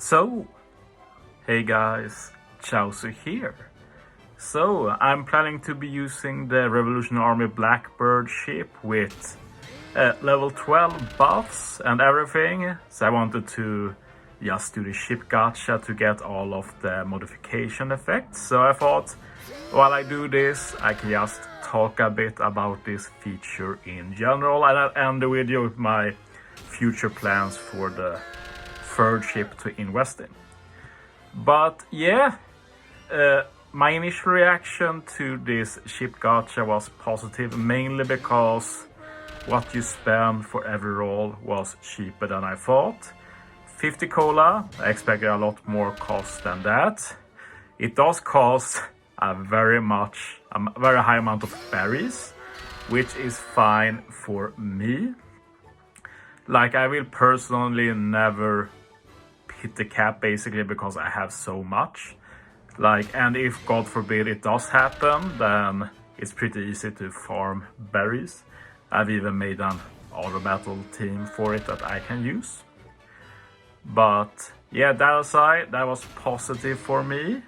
So, hey guys, Chowser here. So, I'm planning to be using the Revo Army Blackbird ship with level 12 buffs and everything. So I wanted to just do the Ship Gacha to get all of the modification effects. So I thought, while I do this, I can just talk a bit about this feature in general, and I'll end the video with my future plans for the third ship to invest in. But yeah, my initial reaction to this Ship Gacha was positive, mainly because what you spend for every roll was cheaper than I thought. 50 cola, I expected a lot more cost than that. It does cost a very high amount of berries, which is fine for me. Like, I will personally never hit the cap, basically, because I have so much. Like, and if God forbid it does happen, then it's pretty easy to farm berries. I've even made an auto battle team for it that I can use. But yeah, that aside, that was positive for me.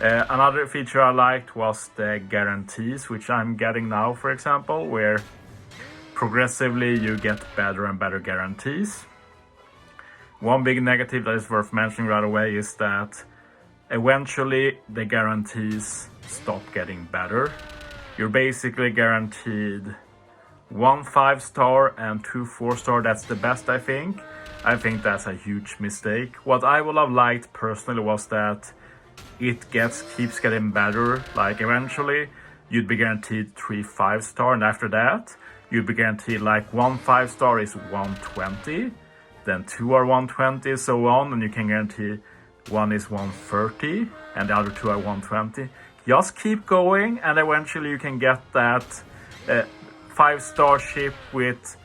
Another feature I liked was the guarantees, which I'm getting now, for example, where progressively you get better and better guarantees. One big negative that is worth mentioning right away is that eventually the guarantees stop getting better. You're basically guaranteed 1 5-star and 2 4-star. That's the best, I think. I think that's a huge mistake. What I would have liked personally was that it keeps getting better. Like, eventually you'd be guaranteed 3 5-star, and after that you'd be guaranteed like 1 5-star is 120, then 2 are 120, so on, and you can guarantee 1 is 130 and the other 2 are 120. Just keep going, and eventually you can get that 5-star ship with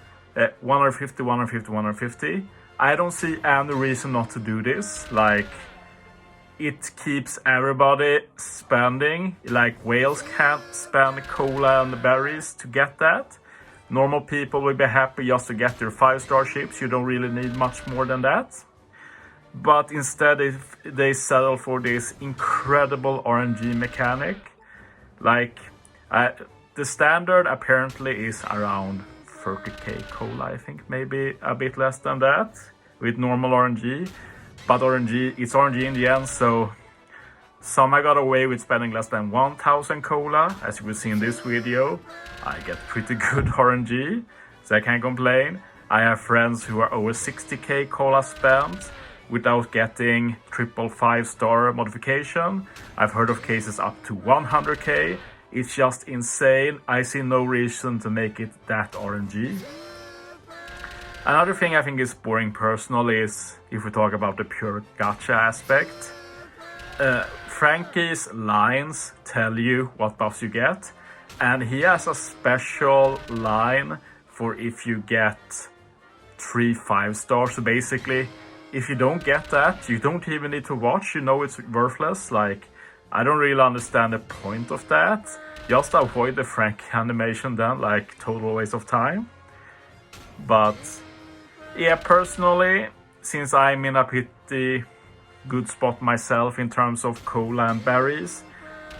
150, 150, 150. I don't see any reason not to do this. Like, it keeps everybody spending. Like, whales can't spend cola and berries to get that. Normal people will be happy just to get their 5-star ships. You don't really need much more than that. But instead, if they settle for this incredible RNG mechanic, like, the standard apparently is around 30k cola, I think, maybe a bit less than that with normal RNG. But it's RNG in the end, so some I got away with spending less than 1000 cola. As you will see in this video, I get pretty good RNG, so I can't complain. I have friends who are over 60k cola spent without getting triple 5-star modification. I've heard of cases up to 100k. It's just insane. I see no reason to make it that RNG. Another thing I think is boring personally is if we talk about the pure gacha aspect. Frankie's lines tell you what buffs you get, and he has a special line for if you get 3 5-stars. So basically, if you don't get that, you don't even need to watch. You know it's worthless. Like, I don't really understand the point of that. Just avoid the Frankie animation then, like, total waste of time. But yeah, personally, since I'm in a pretty good spot myself in terms of cola and berries,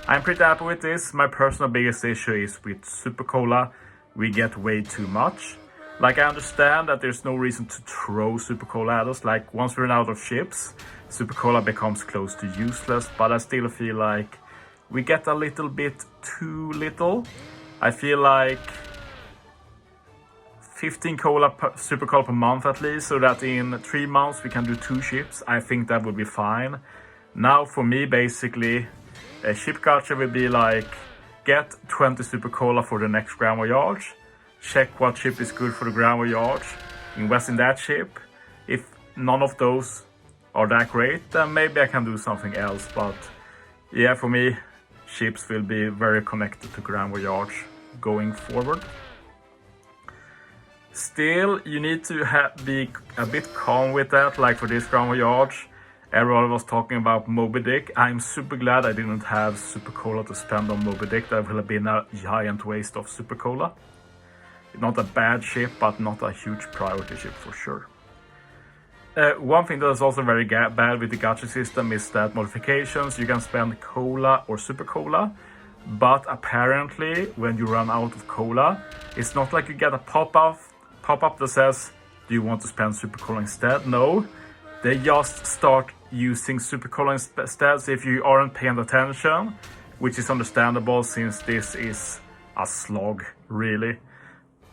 I'm pretty happy with this. My personal biggest issue is with Super Cola. We get way too much. Like, I understand that there's no reason to throw Super Cola at us. Like, once we run out of ships, Super Cola becomes close to useless, but I still feel like we get a little bit too little. I feel like 15 Super Cola per month at least, so that in 3 months we can do 2 ships. I think that would be fine. Now for me, basically, a Ship Gacha will be like, get 20 Super Cola for the next Grand Voyage, check what ship is good for the Grand Voyage, invest in that ship. If none of those are that great, then maybe I can do something else. But yeah, for me, ships will be very connected to Grand Voyage going forward. Still, you need to be a bit calm with that. Like, for this Grand Voyage, everyone was talking about Moby Dick. I'm super glad I didn't have Super Cola to spend on Moby Dick. That would have been a giant waste of Super Cola. Not a bad ship, but not a huge priority ship for sure. One thing that is also very bad with the gacha system is that modifications, you can spend cola or super cola, but apparently when you run out of cola, it's not like you get a pop-up that says, do you want to spend super cola instead? No, they just start using super cola instead if you aren't paying attention, which is understandable since this is a slog really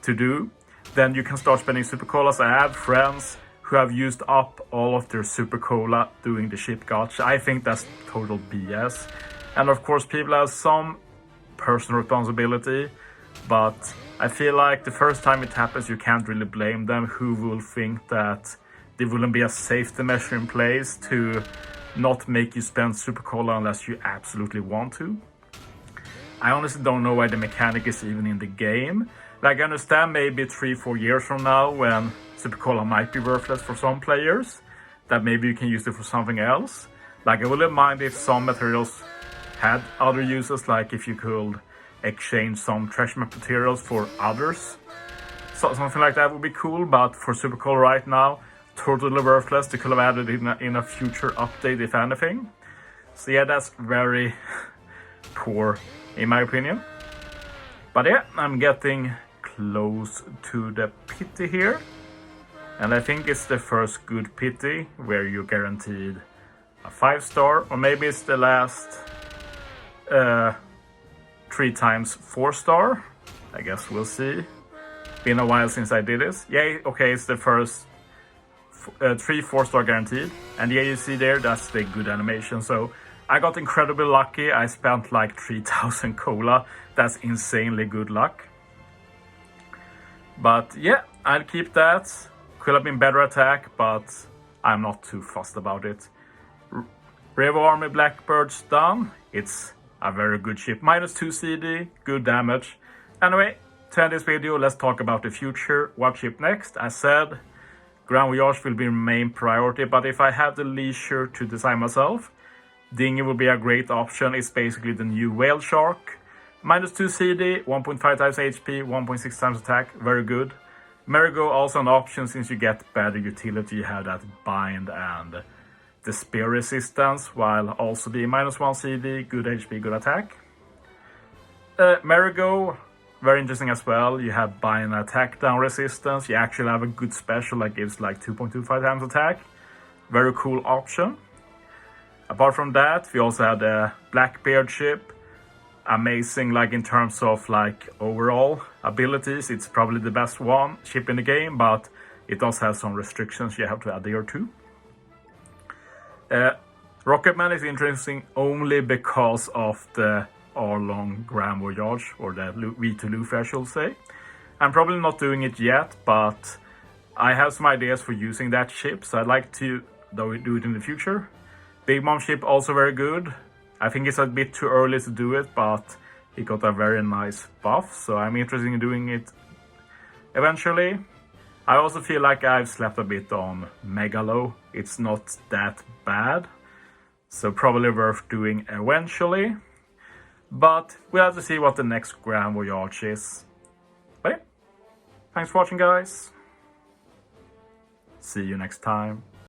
to do. Then you can start spending super colas. I have friends who have used up all of their super cola doing the Ship Gacha. I think that's total BS. And of course people have some personal responsibility, but I feel like the first time it happens you can't really blame them. Who will think that there wouldn't be a safety measure in place to not make you spend super cola unless you absolutely want to? I honestly don't know why the mechanic is even in the game. Like, I understand maybe 3-4 years from now when super cola might be worthless for some players, that maybe you can use it for something else. Like, I wouldn't mind if some materials had other uses, like if you could exchange some treasure map materials for others. So something like that would be cool, but for super cola right now, totally worthless. They could have added it in a future update if anything. So yeah, that's very poor in my opinion. But yeah, I'm getting close to the pity here, and I think it's the first good pity where you're guaranteed a 5-star, or maybe it's the last 3 times 4-star. I guess we'll see. Been a while since I did this. Yeah, okay, it's the first 3 4-star guaranteed, and yeah, you see there, that's the good animation. So I got incredibly lucky. I spent like 3,000 cola. That's insanely good luck. But yeah, I'll keep that. Could have been better attack, but I'm not too fussed about it. Revo Army Blackbirds done. It's a very good ship. -2 CD, good damage. Anyway, to end this video, let's talk about the future. What ship next? As said, Grand Voyage will be main priority, but if I have the leisure to design myself, Dinghy will be a great option. It's basically the new whale shark. -2 CD, 1.5 times HP, 1.6 times attack, very good. Merry-Go also an option since you get better utility. You have that bind and the spear resistance, while also being -1 CD, good HP, good attack. Merry-Go, very interesting as well. You have bind and attack down resistance. You actually have a good special that gives like 2.25 times attack. Very cool option. Apart from that, we also had a Blackbeard ship. Amazing, like in terms of like overall abilities, it's probably the best one ship in the game, but it does have some restrictions you have to adhere to. Rocketman is interesting only because of the hour-long Grand Voyage, or the V2 Luffy I should say. I'm probably not doing it yet, but I have some ideas for using that ship, so I'd like to do it in the future. Big Mom ship also very good. I think it's a bit too early to do it, but it got a very nice buff, so I'm interested in doing it eventually. I also feel like I've slept a bit on Megalo. It's not that bad, so probably worth doing eventually. But we'll have to see what the next Grand Voyage is. But yeah, thanks for watching guys. See you next time.